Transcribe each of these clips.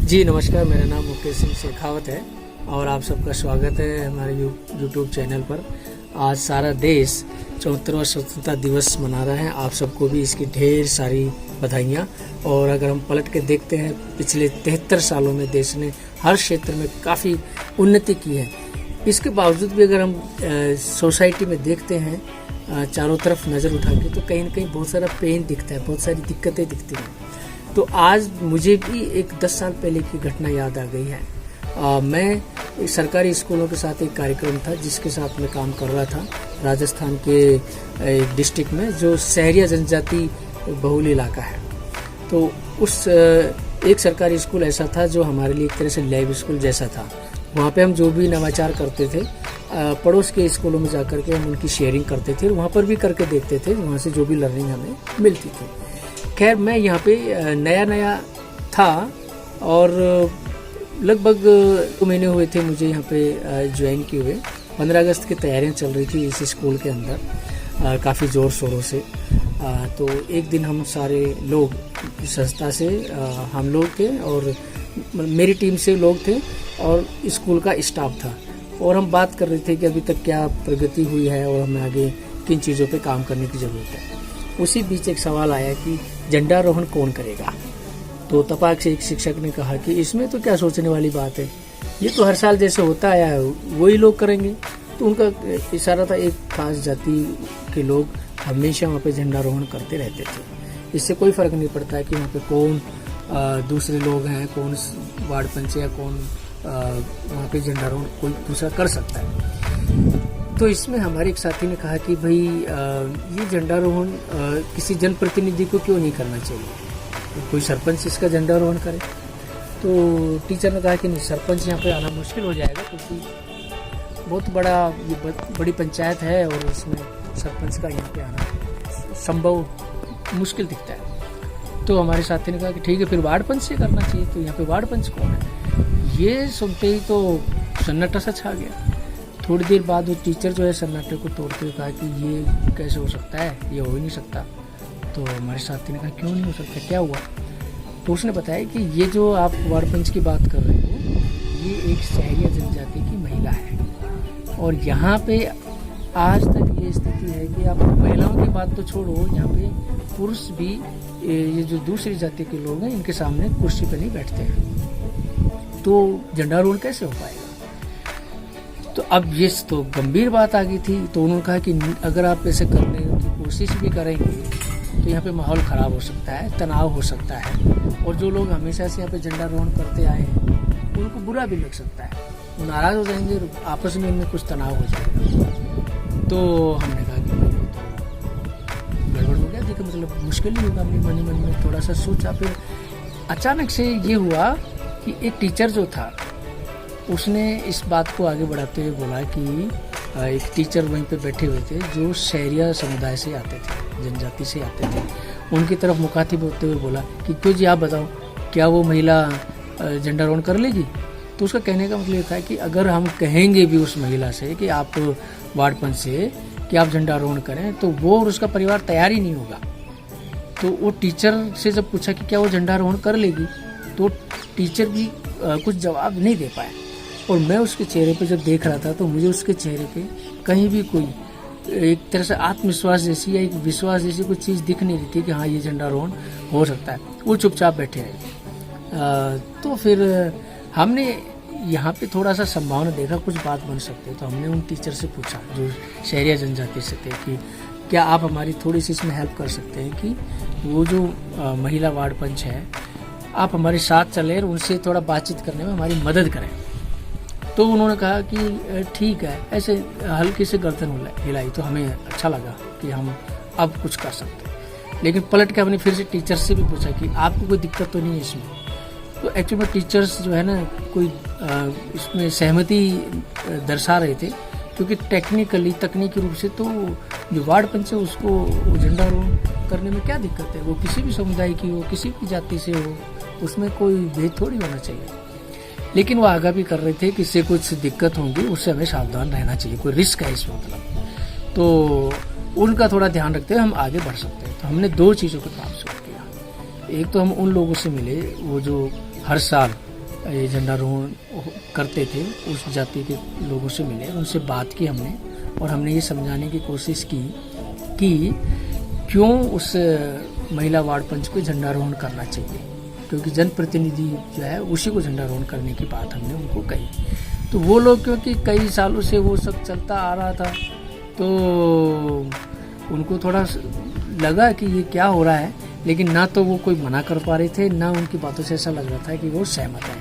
जी नमस्कार, मेरा नाम मुकेश सिंह शेखावत है और आप सबका स्वागत है हमारे यूट्यूब चैनल पर। आज सारा देश 74वां स्वतंत्रता दिवस मना रहा है। आप सबको भी इसकी ढेर सारी बधाइयाँ। और अगर हम पलट के देखते हैं, पिछले 73 सालों में देश ने हर क्षेत्र में काफ़ी उन्नति की है। इसके बावजूद भी अगर हम सोसाइटी में देखते हैं, चारों तरफ नज़र उठा के, तो कहीं ना कहीं बहुत सारा पेन दिखता है, बहुत सारी दिक्कतें दिखती हैं। तो आज मुझे भी एक 10 साल पहले की घटना याद आ गई है। मैं सरकारी स्कूलों के साथ एक कार्यक्रम था जिसके साथ मैं काम कर रहा था राजस्थान के एक डिस्ट्रिक्ट में, जो शहरी जनजाति बहुल इलाका है। तो उस एक सरकारी स्कूल ऐसा था जो हमारे लिए एक तरह से लैब स्कूल जैसा था। वहाँ पे हम जो भी नवाचार करते थे, पड़ोस के स्कूलों में जाकर के हम उनकी शेयरिंग करते थे, वहाँ पर भी करके देखते थे, वहाँ से जो भी लर्निंग हमें मिलती थी। खैर, मैं यहाँ पे नया था और लगभग 2 महीने हुए थे मुझे यहाँ पे ज्वाइन किए हुए। 15 अगस्त की तैयारियाँ चल रही थी इस स्कूल के अंदर काफ़ी ज़ोर शोरों से। तो एक दिन हम सारे लोग संस्था से हम लोग थे और मेरी टीम से लोग थे और स्कूल का स्टाफ था, और हम बात कर रहे थे कि अभी तक क्या प्रगति हुई है और हमें आगे किन चीज़ों पे काम करने की ज़रूरत है। उसी बीच एक सवाल आया कि झंडारोहण कौन करेगा। तो तपाक से एक शिक्षक ने कहा कि इसमें तो क्या सोचने वाली बात है, ये तो हर साल जैसे होता आया है वही लोग करेंगे। तो उनका इशारा था, एक खास जाति के लोग हमेशा वहाँ पे झंडारोहण करते रहते थे। इससे कोई फर्क नहीं पड़ता है कि वहाँ पे कौन दूसरे लोग हैं, कौन वार्ड पंच या कौन वहाँ पे झंडारोहण कोई दूसरा कर सकता है। तो इसमें हमारे एक साथी ने कहा कि भाई ये झंडारोहण किसी जनप्रतिनिधि को क्यों नहीं करना चाहिए, कोई सरपंच इसका झंडारोहण करे। तो टीचर ने कहा कि नहीं, सरपंच यहाँ पे आना मुश्किल हो जाएगा क्योंकि बहुत बड़ी पंचायत है और इसमें सरपंच का यहाँ पे आना संभव मुश्किल दिखता है। तो हमारे साथी ने कहा कि ठीक है, फिर वार्ड पंच से करना चाहिए। तो यहाँ पे वार्ड पंच कौन है, ये सुनते ही तो सन्नाटा सा छा गया। थोड़ी देर बाद वो टीचर जो है सन्नाटे को तोड़ते हुए कहा कि ये कैसे हो सकता है, ये हो ही नहीं सकता। तो हमारे साथी ने कहा क्यों नहीं हो सकता, क्या हुआ। तो उसने बताया कि ये जो आप वार्ड पंच की बात कर रहे हो, ये एक शहरी जनजाति की महिला है और यहाँ पे आज तक ये स्थिति है कि आप महिलाओं की बात तो छोड़ो, यहाँ पे पुरुष भी ये जो दूसरी जाति के लोग हैं इनके सामने कुर्सी पर नहीं बैठते हैं। तो झंडारोहण कैसे हो पाएगा। तो अब ये तो गंभीर बात आ गई थी। तो उन्होंने कहा कि अगर आप ऐसे करने की कोशिश भी करेंगे तो यहाँ पे माहौल ख़राब हो सकता है, तनाव हो सकता है, और जो लोग हमेशा से यहाँ पे झंडारोहण करते आए हैं उनको बुरा भी लग सकता है, वो नाराज़ हो जाएंगे, आपस में इनमें कुछ तनाव हो जाएगा। तो हमने कहा कि गड़बड़ हो गया, देखो मतलब मुश्किल ही होगा। अपने मन में थोड़ा सा सोचा, फिर अचानक से ये हुआ कि एक टीचर जो था उसने इस बात को आगे बढ़ाते हुए बोला कि एक टीचर वहीं पे बैठे हुए थे जो शहरिया समुदाय से आते थे, जनजाति से आते थे। उनकी तरफ मुखातिब होते हुए बोला कि क्यों जी, आप बताओ क्या वो महिला झंडारोहण कर लेगी। तो उसका कहने का मतलब ये था कि अगर हम कहेंगे भी उस महिला से कि आप वार्ड पंच से कि आप झंडारोहण करें, तो वो और उसका परिवार तैयार ही नहीं होगा। तो वो टीचर से जब पूछा कि क्या वो झंडारोहण कर लेगी, तो टीचर भी कुछ जवाब नहीं दे पाया। और मैं उसके चेहरे पे जब देख रहा था तो मुझे उसके चेहरे पे कहीं भी कोई एक तरह से आत्मविश्वास जैसी या एक विश्वास जैसी कोई चीज़ दिख नहीं रही थी कि हाँ ये झंडारोहण हो सकता है। वो चुपचाप बैठे रहे। तो फिर हमने यहाँ पे थोड़ा सा संभावना देखा कुछ बात बन सकती है। तो हमने उन टीचर से पूछा जो शहरिया जनजाति से थे कि क्या आप हमारी थोड़ी सी इसमें हेल्प कर सकते हैं कि वो जो महिला वार्ड पंच है, आप हमारे साथ चलें और उनसे थोड़ा बातचीत करने में हमारी मदद करें। तो उन्होंने कहा कि ठीक है। ऐसे हल्की से गर्दन हिलाई तो हमें अच्छा लगा कि हम अब कुछ कर सकते हैं। लेकिन पलट के हमने फिर से टीचर से भी पूछा कि आपको कोई दिक्कत तो नहीं है इसमें। तो एक्चुअली में टीचर्स जो है ना कोई इसमें सहमति दर्शा रहे थे, क्योंकि तकनीकी रूप से तो जो वार्ड पंच है उसको झंडारोहण करने में क्या दिक्कत है। वो किसी भी समुदाय की हो, किसी भी जाति से हो, उसमें कोई भेद थोड़ी होना चाहिए। लेकिन वो आगाह भी कर रहे थे कि इससे कुछ दिक्कत होंगी, उससे हमें सावधान रहना चाहिए, कोई रिस्क है इसमें मतलब। तो उनका थोड़ा ध्यान रखते हुए हम आगे बढ़ सकते हैं। तो हमने 2 चीज़ों को काम शुरू किया। एक तो हम उन लोगों से मिले वो जो हर साल ये झंडारोहण करते थे उस जाति के लोगों से मिले, उनसे बात की हमने और हमने ये समझाने की कोशिश की कि क्यों उस महिला वार्ड पंच को झंडारोहण करना चाहिए, क्योंकि जनप्रतिनिधि जो है उसी को झंडारोहण करने की बात हमने उनको कही। तो वो लोग क्योंकि कई सालों से वो सब चलता आ रहा था तो उनको थोड़ा लगा कि ये क्या हो रहा है, लेकिन ना तो वो कोई मना कर पा रहे थे, ना उनकी बातों से ऐसा लग रहा था कि वो सहमत है।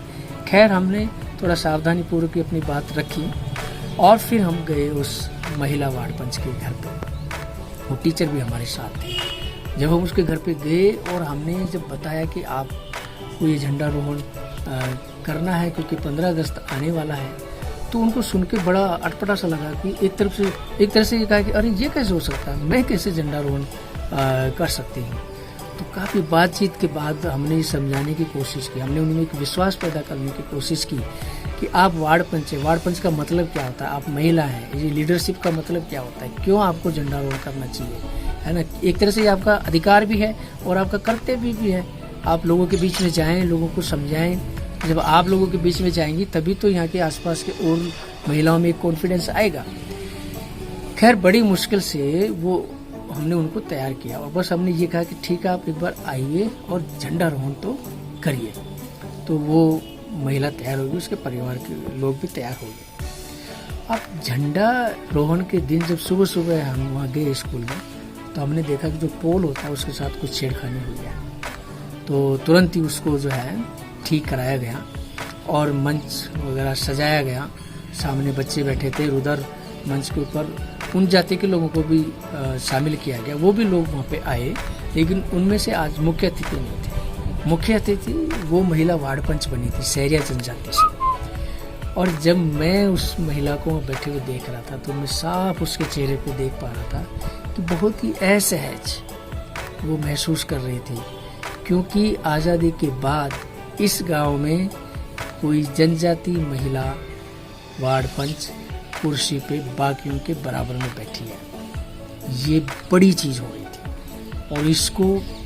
खैर हमने थोड़ा सावधानी पूर्वक अपनी बात रखी और फिर हम गए उस महिला वार्ड पंच के घर पे। वो टीचर भी हमारे साथ थे। जब हम उसके घर पे गए और हमने जब बताया कि आपको ये झंडारोहण करना है क्योंकि 15 अगस्त आने वाला है, तो उनको सुन के बड़ा अटपटा सा लगा कि एक तरह से ये कहा कि अरे ये कैसे हो सकता है, मैं कैसे झंडारोहण कर सकती हूँ। तो काफ़ी बातचीत के बाद हमने समझाने की कोशिश की, हमने उनमें एक विश्वास पैदा करने की कोशिश की कि आप वार्ड पंच है, वार्ड पंच का मतलब क्या होता है, आप महिला हैं, ये लीडरशिप का मतलब क्या होता है, क्यों आपको झंडारोहण करना चाहिए, है ना। एक तरह से ये आपका अधिकार भी है और आपका कर्तव्य भी है। आप लोगों के बीच में जाएं, लोगों को समझाएं। जब आप लोगों के बीच में जाएंगी तभी तो यहाँ के आसपास के और महिलाओं में एक कॉन्फिडेंस आएगा। खैर बड़ी मुश्किल से वो हमने उनको तैयार किया और बस हमने ये कहा कि ठीक है आप एक बार आइए और झंडारोहण तो करिए। तो वो महिला तैयार होगी, उसके परिवार के लोग भी तैयार हो गए। अब झंडारोहण के दिन जब सुबह सुबह हम वहाँ गए स्कूल में, तो हमने देखा कि जो पोल होता है उसके साथ कुछ छेड़खानी हुई है। तो तुरंत ही उसको जो है ठीक कराया गया और मंच वगैरह सजाया गया। सामने बच्चे बैठे थे, उधर मंच के ऊपर उन जाति के लोगों को भी शामिल किया गया। वो भी लोग वहाँ पे आए, लेकिन उनमें से आज मुख्य अतिथि नहीं थे। मुख्य अतिथि वो महिला वार्ड पंच बनी थी सहरिया जनजाति से। और जब मैं उस महिला को बैठे हुए देख रहा था तो मैं साफ उसके चेहरे पे देख पा रहा था कि बहुत ही असहज वो महसूस कर रही थी, क्योंकि आज़ादी के बाद इस गांव में कोई जनजाति महिला वार्ड पंच कुर्सी पे बाकियों के बराबर में बैठी है। ये बड़ी चीज़ हो रही थी और इसको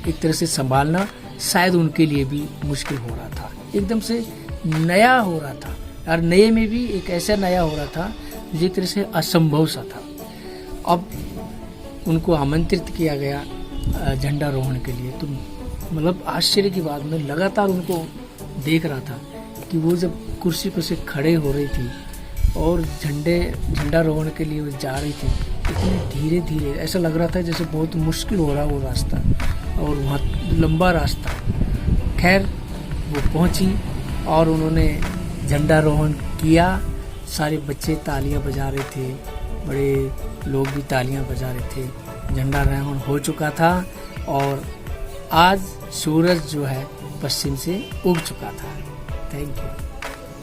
एक तरह से संभालना शायद उनके लिए भी मुश्किल हो रहा था। एकदम से नया हो रहा था और नए में भी एक ऐसा नया हो रहा था जो एक तरह से असंभव सा था। अब उनको आमंत्रित किया गया झंडारोहण के लिए। तो मतलब आश्चर्य की बात, मैं लगातार उनको देख रहा था कि वो जब कुर्सी पर से खड़े हो रही थी और झंडारोहण के लिए वो जा रही थी, इतने धीरे धीरे ऐसा लग रहा था जैसे बहुत मुश्किल हो रहा वो रास्ता और वहाँ लंबा रास्ता। खैर वो पहुँची और उन्होंने झंडारोहण किया। सारे बच्चे तालियां बजा रहे थे, बड़े लोग भी तालियां बजा रहे थे। झंडारोहण हो चुका था और आज सूरज जो है पश्चिम से उग चुका था। Thank you.